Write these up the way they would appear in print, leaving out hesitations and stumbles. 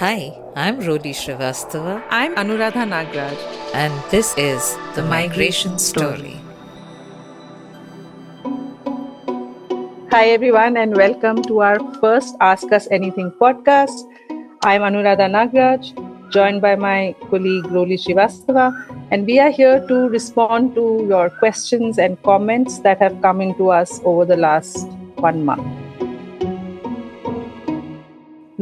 Hi, I'm Roli Srivastava, I'm Anuradha Nagraj. and this is The Migration Story. Hi, everyone, and welcome to our first Ask Us Anything podcast. I'm Anuradha Nagraj, joined by my colleague Roli Srivastava, and we are here to respond to your questions and comments that have come into us over the last 1 month.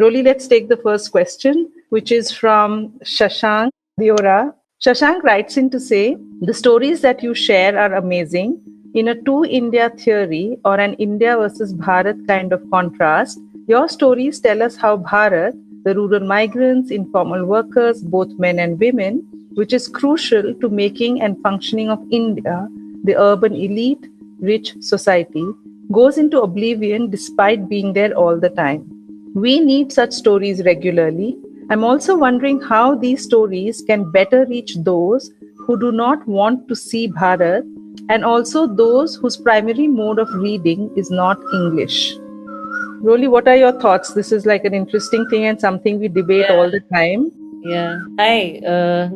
Roli, let's take the first question, which is from Shashank Deora. Shashank writes in to say, the stories that you share are amazing. In a two India theory or an India versus Bharat kind of contrast, your stories tell us how Bharat, the rural migrants, informal workers, both men and women, which is crucial to making and functioning of India, the urban elite, rich society, goes into oblivion despite being there all the time. We need such stories regularly. I'm also wondering how these stories can better reach those who do not want to see Bharat and also those whose primary mode of reading is not English. Roli, what are your thoughts? This is like an interesting thing and something we debate all the time. Yeah. Hi.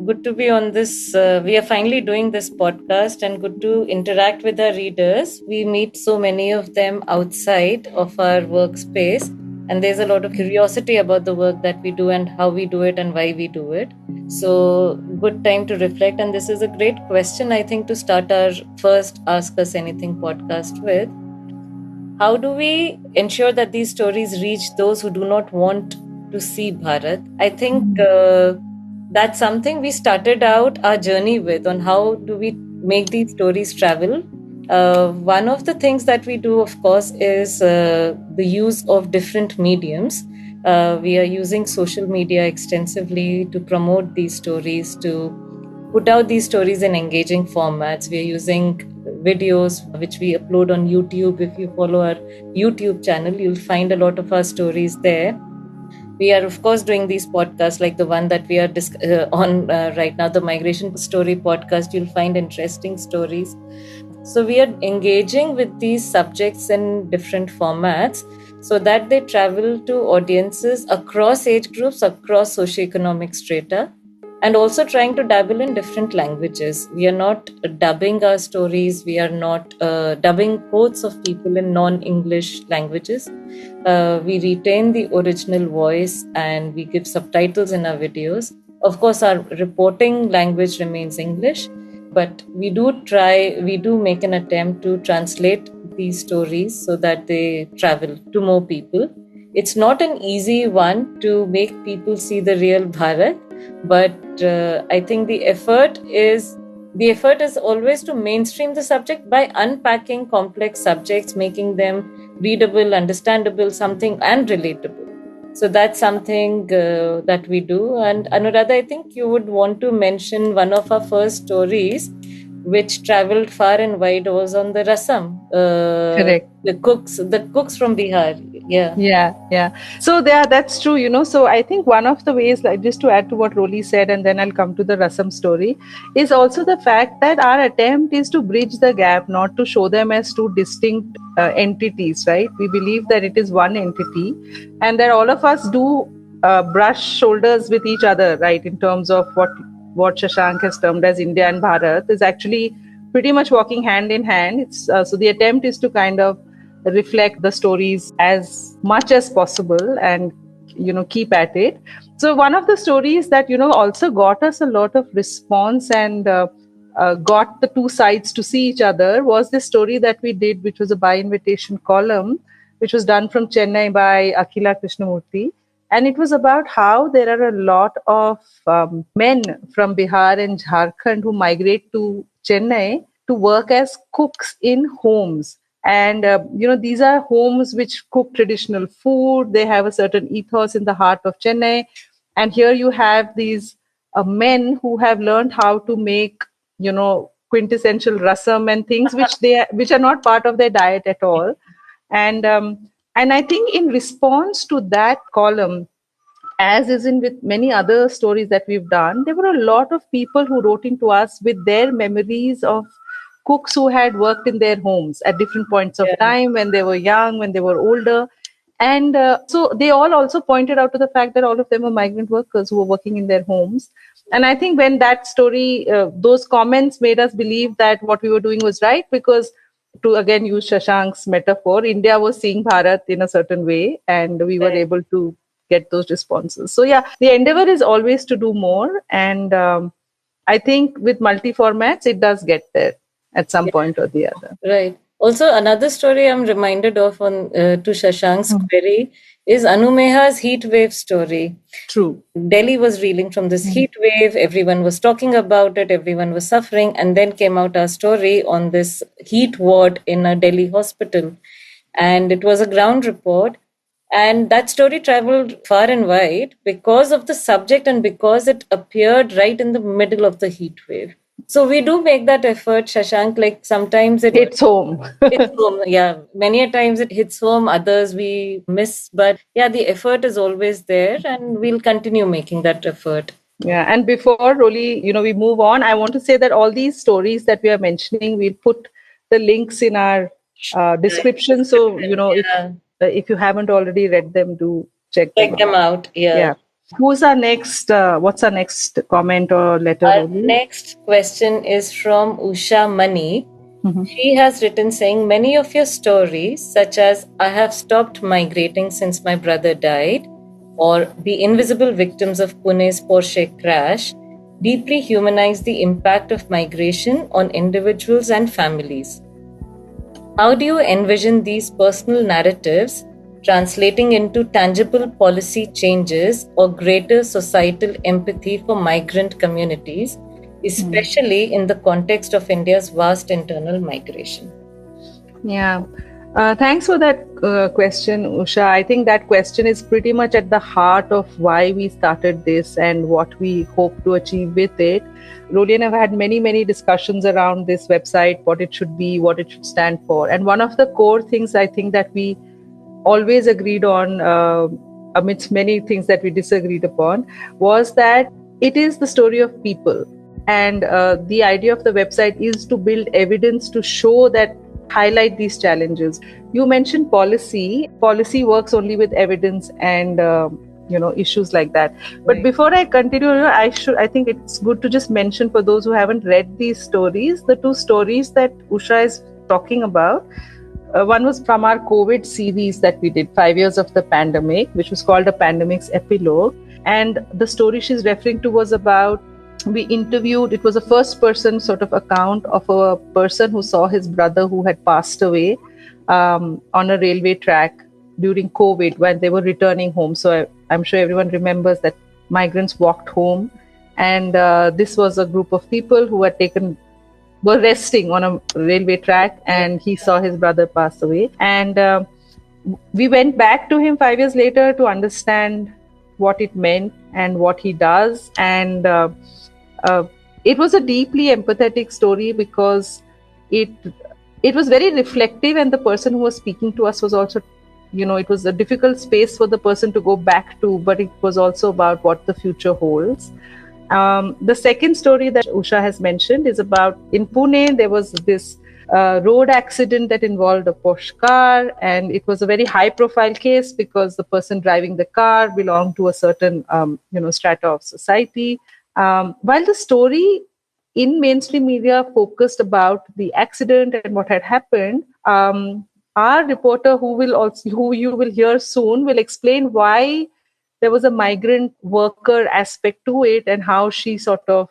Good to be on this. We are finally doing this podcast and good to interact with our readers. We meet so many of them outside of our workspace, and there's a lot of curiosity about the work that we do and how we do it and why we do it. So, good time to reflect. And this is a great question, I think, to start our first Ask Us Anything podcast with. How do we ensure that these stories reach those who do not want to see Bharat? I think that's something we started out our journey with, on how do we make these stories travel. One of the things that we do, of course, is the use of different mediums. We are using social media extensively to promote these stories, to put out these stories in engaging formats. We are using videos which we upload on YouTube. If you follow our YouTube channel, you'll find a lot of our stories there. We are, of course, doing these podcasts like the one that we are on right now, the Migration Story podcast. You'll find interesting stories. So we are engaging with these subjects in different formats so that they travel to audiences across age groups, across socioeconomic strata, and also trying to dabble in different languages. We are not dubbing our stories. We are not dubbing quotes of people in non-English languages. We retain the original voice and we give subtitles in our videos. Of course, our reporting language remains English, but we do make an attempt to translate these stories so that they travel to more people. It's not an easy one to make people see the real Bharat, but I think the effort is always to mainstream the subject by unpacking complex subjects, making them readable, understandable, something and relatable. So that's something that we do. And Anuradha, I think you would want to mention one of our first stories, which traveled far and wide, was on the rasam. Correct. The cooks from Bihar. Yeah. So that's true. So I think one of the ways, like just to add to what Roli said, and then I'll come to the Rasam story, is also the fact that our attempt is to bridge the gap, not to show them as two distinct entities, right? We believe that it is one entity, and that all of us do brush shoulders with each other, right? In terms of what Shashank has termed as India and Bharat is actually pretty much walking hand in hand. It's so the attempt is to kind of reflect the stories as much as possible and keep at it. So one of the stories that also got us a lot of response and got the two sides to see each other was this story that we did, which was a by invitation column, which was done from Chennai by Akhila Krishnamurthy. And it was about how there are a lot of men from Bihar and Jharkhand who migrate to Chennai to work as cooks in homes. And, these are homes which cook traditional food. They have a certain ethos in the heart of Chennai. And here you have these men who have learned how to make, quintessential rasam and things which are not part of their diet at all. And I think in response to that column, as is in with many other stories that we've done, there were a lot of people who wrote into us with their memories of cooks who had worked in their homes at different points of time, when they were young, when they were older. And so they all also pointed out to the fact that all of them were migrant workers who were working in their homes. And I think when that story, those comments made us believe that what we were doing was right, because to again use Shashank's metaphor, India was seeing Bharat in a certain way, and we were Right. able to get those responses. So yeah, the endeavor is always to do more. And I think with multi formats, it does get there at some point or the other. Right. Also, another story I'm reminded of on to Shashank's Mm. query is Anumeha's heat wave story. True. Delhi was reeling from this heat wave. Everyone was talking about it. Everyone was suffering. And then came out our story on this heat ward in a Delhi hospital. And it was a ground report. And that story traveled far and wide because of the subject and because it appeared right in the middle of the heat wave. So we do make that effort, Shashank. Like sometimes it Hits home. hits home. Yeah, many a times it hits home. Others we miss, but yeah, the effort is always there, and we'll continue making that effort. Yeah, and before Roli, we move on, I want to say that all these stories that we are mentioning, we'll put the links in our description. So, Yeah. if you haven't already read them, do check them Check them out. Yeah. Yeah. Who's our next? What's our next comment or letter, Our Roli? next question is from Usha Mani. Mhm. She has written saying, many of your stories, such as I have stopped migrating since my brother died, or The Invisible Victims of Pune's Porsche Crash, deeply humanize the impact of migration on individuals and families. How do you envision these personal narratives translating into tangible policy changes or greater societal empathy for migrant communities, especially in the context of India's vast internal migration? Yeah. Thanks for that question, Usha. I think that question is pretty much at the heart of why we started this and what we hope to achieve with it. Roli and I have had many, many discussions around this website, what it should be, what it should stand for. And one of the core things I think that we always agreed on, amidst many things that we disagreed upon, was that it is the story of people. And the idea of the website is to build evidence to show that, highlight these challenges. You mentioned policy. Policy works only with evidence and issues like that. But Right. before I continue, I think it's good to just mention, for those who haven't read these stories, the two stories that Usha is talking about. One was from our COVID series that we did, 5 years of the pandemic, which was called A Pandemic's Epilogue. And the story she's referring to was about, we interviewed, it was a first person sort of account of a person who saw his brother who had passed away on a railway track during COVID when they were returning home. So I'm sure everyone remembers that migrants walked home. And this was a group of people who were resting on a railway track, and he saw his brother pass away. And we went back to him 5 years later to understand what it meant and what he does. And it was a deeply empathetic story because it was very reflective, and the person who was speaking to us was also, it was a difficult space for the person to go back to, but it was also about what the future holds. The second story that Usha has mentioned is about, in Pune, there was this road accident that involved a Porsche car, and it was a very high-profile case because the person driving the car belonged to a certain, strata of society. While the story in mainstream media focused about the accident and what had happened, our reporter, who you will hear soon, will explain why there was a migrant worker aspect to it and how she sort of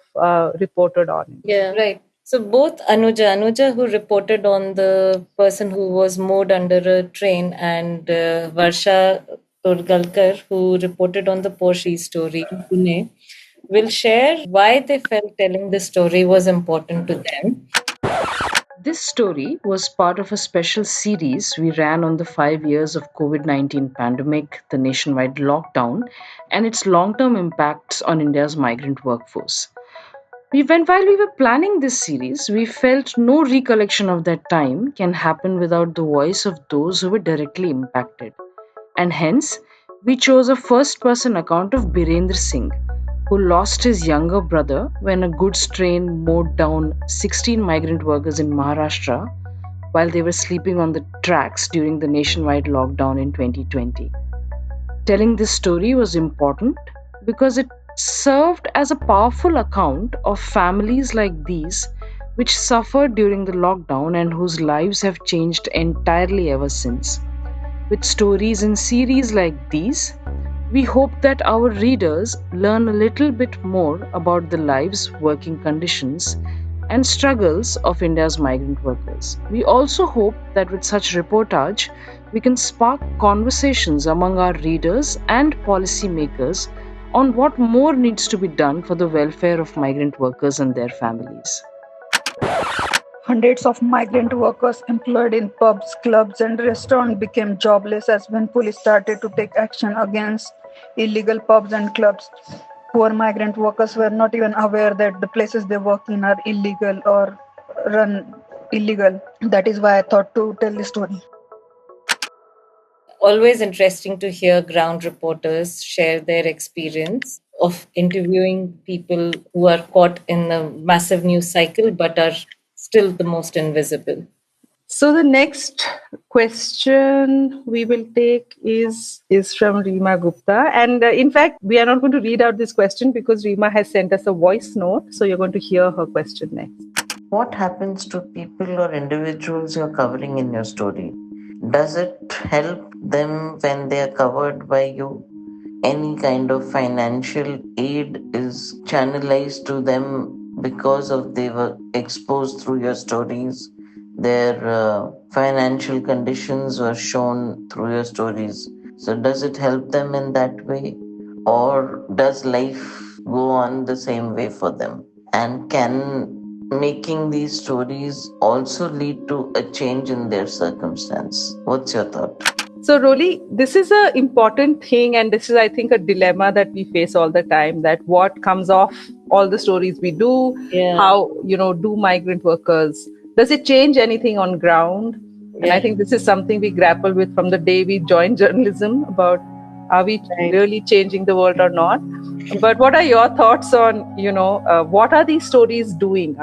reported on it. Yeah, right. So both Anuja who reported on the person who was moored under a train, and Varsha Turgalkar, who reported on the Porsche story in Pune, will share why they felt telling this story was important to them. This story was part of a special series we ran on the 5 years of COVID-19 pandemic, the nationwide lockdown, and its long-term impacts on India's migrant workforce. While we were planning this series, we felt no recollection of that time can happen without the voice of those who were directly impacted. And hence, we chose a first person account of Birendra Singh, who lost his younger brother when a goods train mowed down 16 migrant workers in Maharashtra, while they were sleeping on the tracks during the nationwide lockdown in 2020. Telling this story was important because it served as a powerful account of families like these which suffered during the lockdown and whose lives have changed entirely ever since. With stories in series like these, we hope that our readers learn a little bit more about the lives, working conditions, and struggles of India's migrant workers. We also hope that with such reportage, we can spark conversations among our readers and policymakers on what more needs to be done for the welfare of migrant workers and their families. Hundreds of migrant workers employed in pubs, clubs, and restaurants became jobless as when police started to take action against illegal pubs and clubs. Poor migrant workers were not even aware that the places they work in are illegal or run illegal. That is why I thought to tell the story. Always interesting to hear ground reporters share their experience of interviewing people who are caught in the massive news cycle but are still the most invisible. So the next question we will take is from Reema Gupta, and in fact we are not going to read out this question because Reema has sent us a voice note, so you're going to hear her question next. What happens to people or individuals you're covering in your story? Does it help them when they are covered by you? Any kind of financial aid is channelized to them because of they were exposed through your stories. Their financial conditions were shown through your stories. So does it help them in that way, or does life go on the same way for them? And can making these stories also lead to a change in their circumstance? What's your thought? So, Roli, this is an important thing, and this is, I think, a dilemma that we face all the time, that what comes off all the stories we do, how, do migrant workers, does it change anything on ground? And I think this is something we grapple with from the day we joined journalism about, are we really changing the world or not? But what are your thoughts on, what are these stories doing?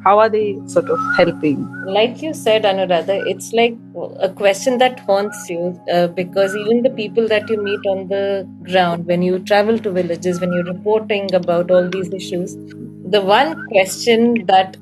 How are they sort of helping? Like you said, Anuradha, it's like a question that haunts you because even the people that you meet on the ground, when you travel to villages, when you're reporting about all these issues, the one question that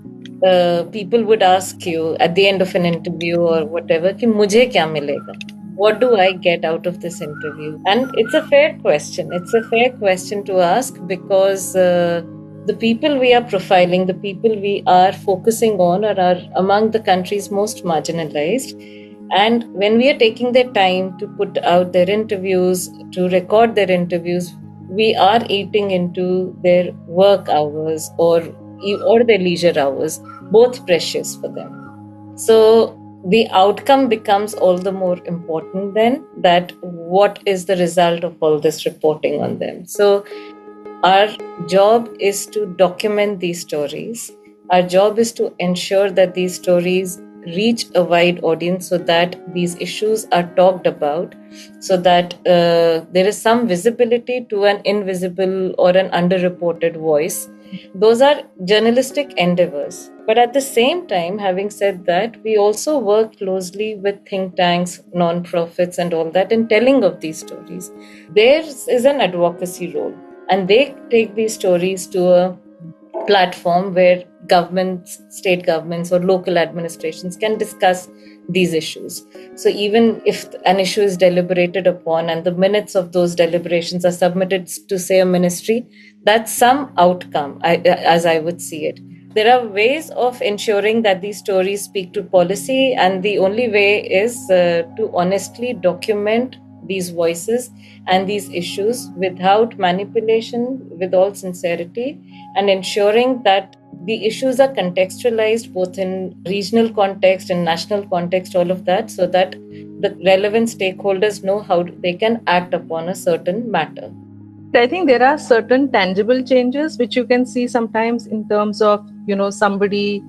people would ask you at the end of an interview or whatever, ki mujhe kya milega? What do I get out of this interview? And it's a fair question. It's a fair question to ask because the people we are profiling, the people we are focusing on are among the country's most marginalized. And when we are taking their time to put out their interviews, to record their interviews, we are eating into their work hours or their leisure hours, both precious for them. So the outcome becomes all the more important then, that what is the result of all this reporting on them. So our job is to document these stories. Our job is to ensure that these stories reach a wide audience so that these issues are talked about, so that there is some visibility to an invisible or an underreported voice. Those are journalistic endeavors. But at the same time, having said that, we also work closely with think tanks, non-profits and all that in telling of these stories. There is an advocacy role, and they take these stories to a platform where governments, state governments or local administrations can discuss these issues. So even if an issue is deliberated upon and the minutes of those deliberations are submitted to, say, a ministry, that's some outcome, as I would see it. There are ways of ensuring that these stories speak to policy, and the only way is to honestly document these voices and these issues without manipulation, with all sincerity, and ensuring that the issues are contextualized both in regional context and national context, all of that, so that the relevant stakeholders know how they can act upon a certain matter. I think there are certain tangible changes which you can see sometimes in terms of, somebody,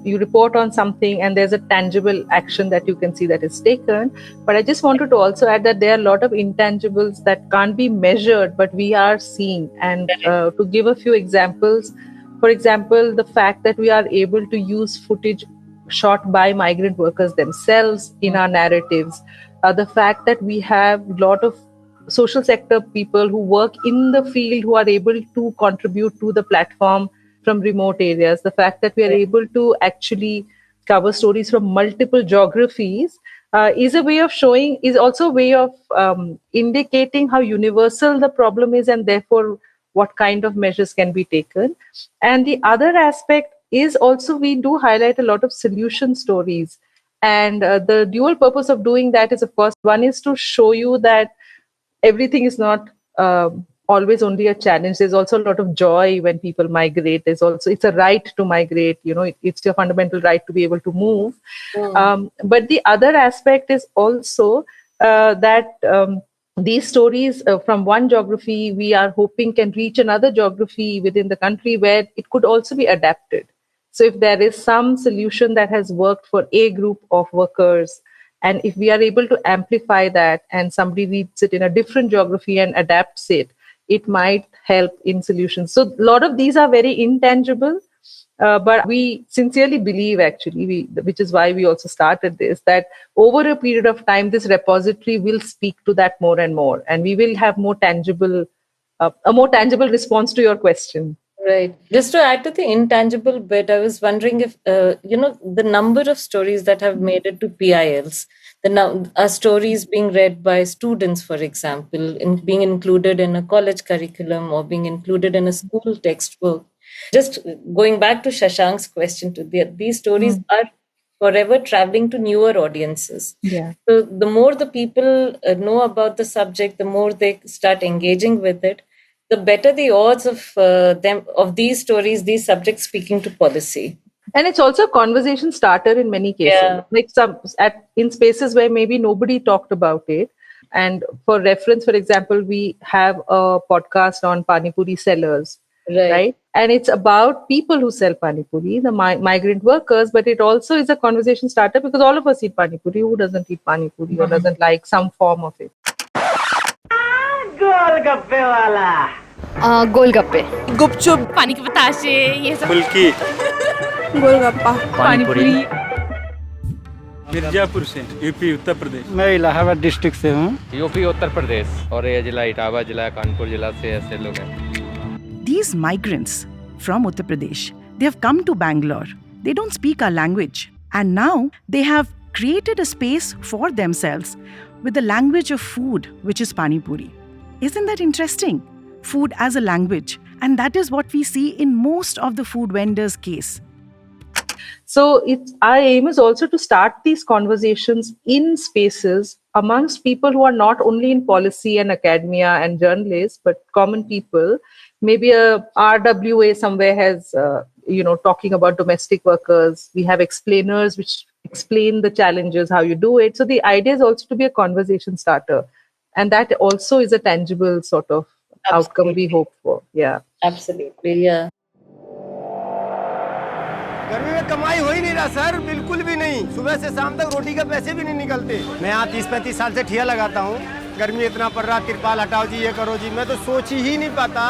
you report on something and there's a tangible action that you can see that is taken. But I just wanted to also add that there are a lot of intangibles that can't be measured, but we are seeing. And to give a few examples, for example, the fact that we are able to use footage shot by migrant workers themselves in our narratives. The fact that we have a lot of social sector people who work in the field who are able to contribute to the platform from remote areas. The fact that we are able to actually cover stories from multiple geographies is a way of showing, is also a way of indicating how universal the problem is and therefore what kind of measures can be taken. And the other aspect is also we do highlight a lot of solution stories. And the dual purpose of doing that is, of course, one is to show you that everything is not always only a challenge. There's also a lot of joy when people migrate. It's a right to migrate. It's your fundamental right to be able to move. But the other aspect is also that these stories from one geography, we are hoping can reach another geography within the country where it could also be adapted. So if there is some solution that has worked for a group of workers, and if we are able to amplify that and somebody reads it in a different geography and adapts it, it might help in solutions. So a lot of these are very intangible, but we sincerely believe, actually, which is why we also started this, that over a period of time, this repository will speak to that more and more, and we will have a more tangible response to your question. Right. Just to add to the intangible bit, I was wondering if, the number of stories that have made it to PILs, are stories being read by students, for example, being included in a college curriculum or being included in a school textbook. Just going back to Shashank's question, these stories are forever traveling to newer audiences. Yeah. So the more the people know about the subject, the more they start engaging with it, the better the odds of these stories, these subjects speaking to policy. And it's also a conversation starter in many cases, like in spaces where maybe nobody talked about it. And for reference, for example, we have a podcast on Pani Puri sellers, right? And it's about people who sell Pani Puri, the migrant workers, but it also is a conversation starter because all of us eat Pani Puri. Who doesn't eat Pani Puri or doesn't like some form of it? गोलगप्पे वाला गोलगप्पे, गुपचुप, पानी के बताशे, ये सब, फुल्की, गोलगप्पा, पानी पूरी। मिर्जापुर से, UP Uttar Pradesh. मैं इलाहाबाद डिस्ट्रिक्ट से हूँ। यूपी उत्तर प्रदेश और ये जिला इटावा जिला कानपुर जिला से ऐसे लोग हैं। These migrants from Uttar Pradesh, they have come to Bangalore. They don't speak our language, and now they have created a space for themselves with the language of food, which is Pani Puri. Isn't that interesting? Food as a language. And that is what we see in most of the food vendors' case. So our aim is also to start these conversations in spaces amongst people who are not only in policy and academia and journalists, but common people. Maybe a RWA somewhere has, talking about domestic workers. We have explainers which explain the challenges, how you do it. So the idea is also to be a conversation starter. And that also is a tangible sort of outcome we hope for. Yeah. Absolutely, yeah. गर्मी में कमाई हो ही नहीं रहा sir, बिल्कुल भी नहीं। सुबह से शाम तक रोटी के पैसे भी नहीं निकलते। मैं यहाँ 30-35 साल से ठिया लगाता हूँ। गर्मी इतना पड़ रहा, तिरपाल हटाओ जी, ये करो जी। मैं तो सोच ही नहीं पाता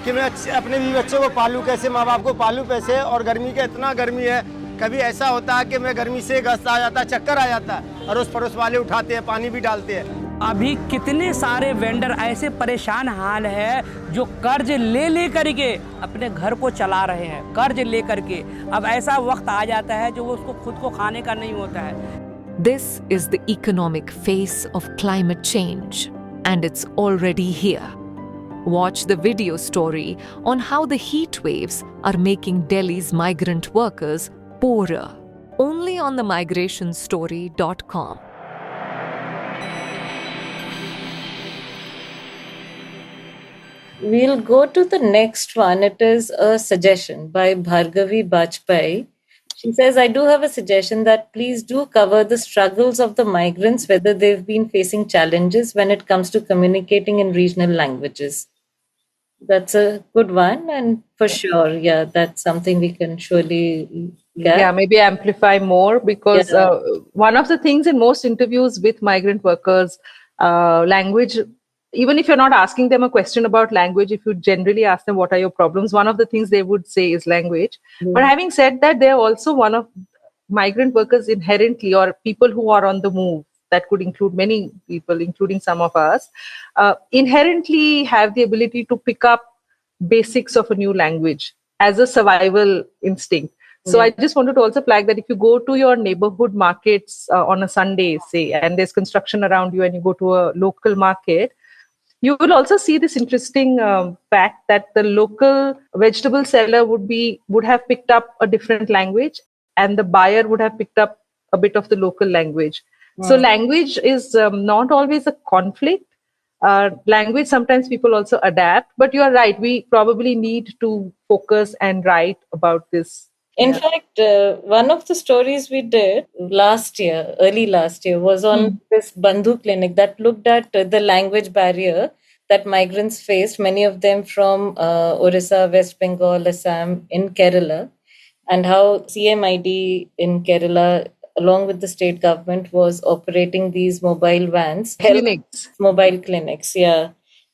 कि मैं अपने भी बच्चे को पालूं कैसे, माँ बाप को पालूं कैसे। और गर्मी का इतना गर्मी है, कभी ऐसा होता है कि मैं गर्मी से गस्त आ जाता, चक्कर आ जाता, अड़ोस पड़ोस वाले उठाते हैं, पानी भी डालते हैं। अभी कितने सारे वेंडर ऐसे परेशान हाल है जो कर्ज ले करके अपने घर को चला रहे हैं, कर्ज ले करके। अब ऐसा वक्त आ जाता है जो वो उसको खुद को खाने का नहीं होता है। This is the economic face of climate change, and it's already here. Watch the video story on how the heat waves are making Delhi's migrant workers poorer, only on the migrationstory.com. We'll go to the next one. It is a suggestion by Bhargavi Bajpai. She says, I do have a suggestion that please do cover the struggles of the migrants, whether they've been facing challenges when it comes to communicating in regional languages. That's a good one. And for sure, yeah, that's something we can surely get. Yeah, maybe amplify more because one of the things in most interviews with migrant workers, language, even if you're not asking them a question about language, if you generally ask them what are your problems, one of the things they would say is language. But having said that, they're also one of migrant workers inherently, or people who are on the move, that could include many people, including some of us, inherently have the ability to pick up basics of a new language as a survival instinct. So I just wanted to also flag that if you go to your neighborhood markets on a Sunday, say, and there's construction around you and you go to a local market, you will also see this interesting fact that the local vegetable seller would have picked up a different language, and the buyer would have picked up a bit of the local language. So language is not always a conflict. Language, sometimes people also adapt, but you are right, we probably need to focus and write about this. In fact, one of the stories we did early last year, was on this Bandhu clinic that looked at the language barrier that migrants faced, many of them from Orissa, West Bengal, Assam, in Kerala, and how CMID in Kerala, along with the state government, was operating these mobile vans, mobile clinics, yeah.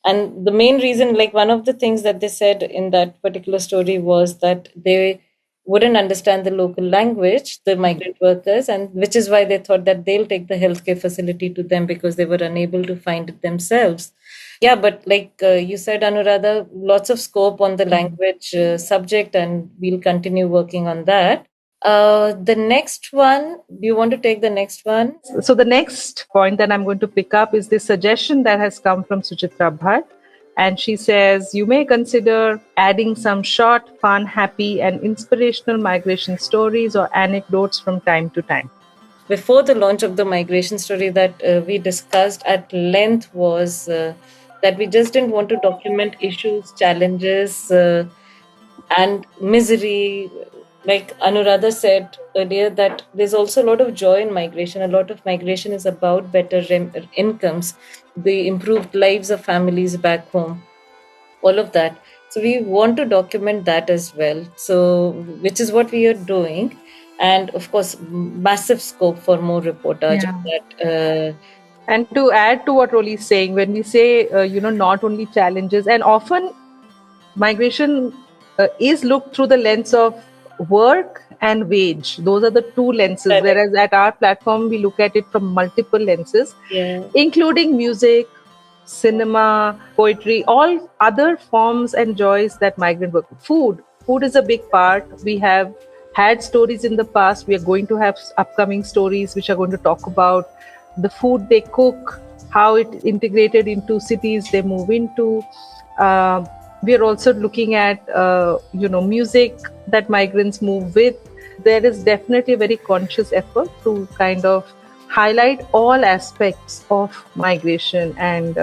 And the main reason, like one of the things that they said in that particular story, was that they wouldn't understand the local language, the migrant workers, and which is why they thought that they'll take the healthcare facility to them because they were unable to find it themselves. Yeah, but like you said, Anuradha, lots of scope on the language subject, and we'll continue working on that. The next one, do you want to take the next one? So the next point that I'm going to pick up is this suggestion that has come from Suchitra Bhatt. And she says, you may consider adding some short, fun, happy, and inspirational migration stories or anecdotes from time to time. Before the launch of the migration story that we discussed at length was that we just didn't want to document issues, challenges, and misery. Like Anuradha said earlier, that there's also a lot of joy in migration. A lot of migration is about better incomes, the improved lives of families back home, all of that. So we want to document that as well. So, which is what we are doing. And of course, massive scope for more reportage on that. And to add to what Roli is saying, when we say, not only challenges, and often migration is looked through the lens of work and wage. Those are the two lenses. Correct. Whereas at our platform, we look at it from multiple lenses, including music, cinema, poetry, all other forms and joys that migrant work. Food is a big part. We have had stories in the past. We are going to have upcoming stories which are going to talk about the food they cook, how it integrated into cities they move into. We are also looking at, music that migrants move with. There is definitely a very conscious effort to kind of highlight all aspects of migration and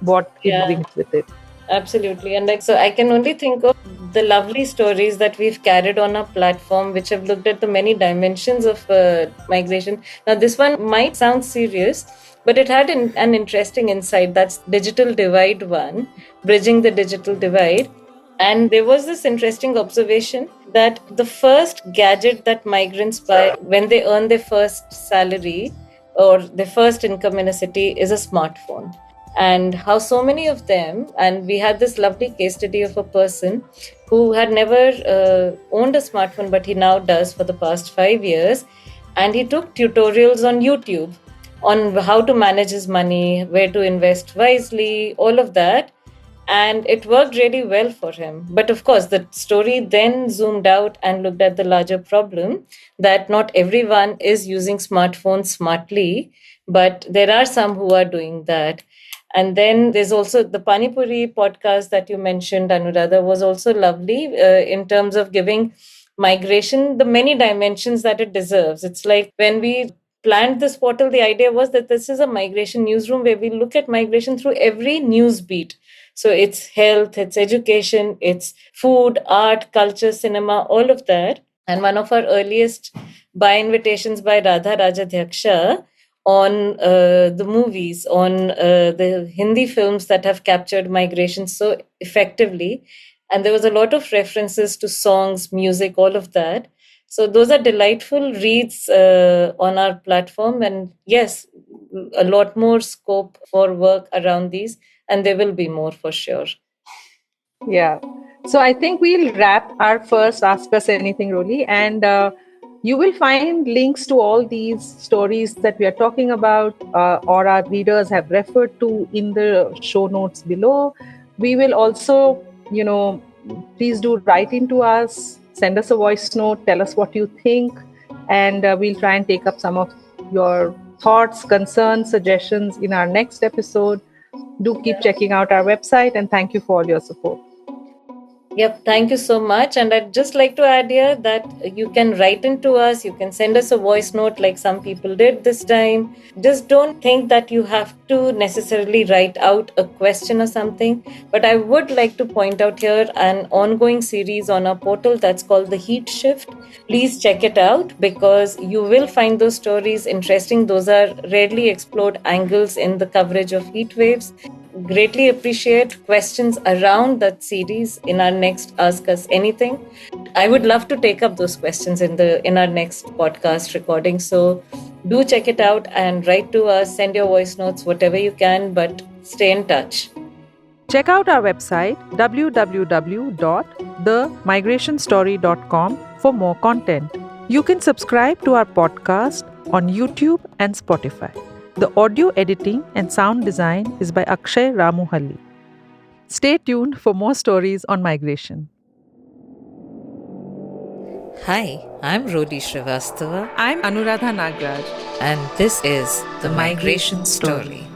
what it brings with it. Absolutely. And so I can only think of the lovely stories that we've carried on our platform, which have looked at the many dimensions of migration. Now, this one might sound serious, but it had an interesting insight. That's digital divide one, bridging the digital divide. And there was this interesting observation that the first gadget that migrants buy when they earn their first salary or their first income in a city is a smartphone. And how so many of them, and we had this lovely case study of a person who had never owned a smartphone, but he now does for the past 5 years. And he took tutorials on YouTube on how to manage his money, where to invest wisely, all of that. And it worked really well for him. But of course, the story then zoomed out and looked at the larger problem that not everyone is using smartphones smartly, but there are some who are doing that. And then there's also the Pani Puri podcast that you mentioned, Anuradha, was also lovely in terms of giving migration the many dimensions that it deserves. It's like when we planned this portal, the idea was that this is a migration newsroom where we look at migration through every news beat. So it's health, it's education, it's food, art, culture, cinema, all of that. And one of our earliest by invitations by Radha Rajadhyaksha on the movies, on the Hindi films that have captured migration so effectively. And there was a lot of references to songs, music, all of that. So those are delightful reads on our platform. And yes, a lot more scope for work around these. And there will be more for sure. Yeah. So I think we'll wrap our first Ask Us Anything, Roli. And You will find links to all these stories that we are talking about, or our readers have referred to, in the show notes below. We will also, please do write into us, send us a voice note, tell us what you think, and we'll try and take up some of your thoughts, concerns, suggestions in our next episode. Do keep checking out our website, and thank you for all your support. Yep, thank you so much. And I'd just like to add here that you can write into us, you can send us a voice note like some people did this time. Just don't think that you have to necessarily write out a question or something. But I would like to point out here an ongoing series on our portal that's called The Heat Shift. Please check it out because you will find those stories interesting. Those are rarely explored angles in the coverage of heat waves. Greatly appreciate questions around that series in our next Ask Us Anything. I would love to take up those questions in our next podcast recording. So do check it out and write to us, send your voice notes, whatever you can, but stay in touch. Check out our website www.themigrationstory.com for more content. You can subscribe to our podcast on YouTube and Spotify. The audio editing and sound design is by Akshay Ramuhalli. Stay tuned for more stories on migration. Hi, I'm Roli Srivastava I'm Anuradha Nagraj. and this is The Migration Story.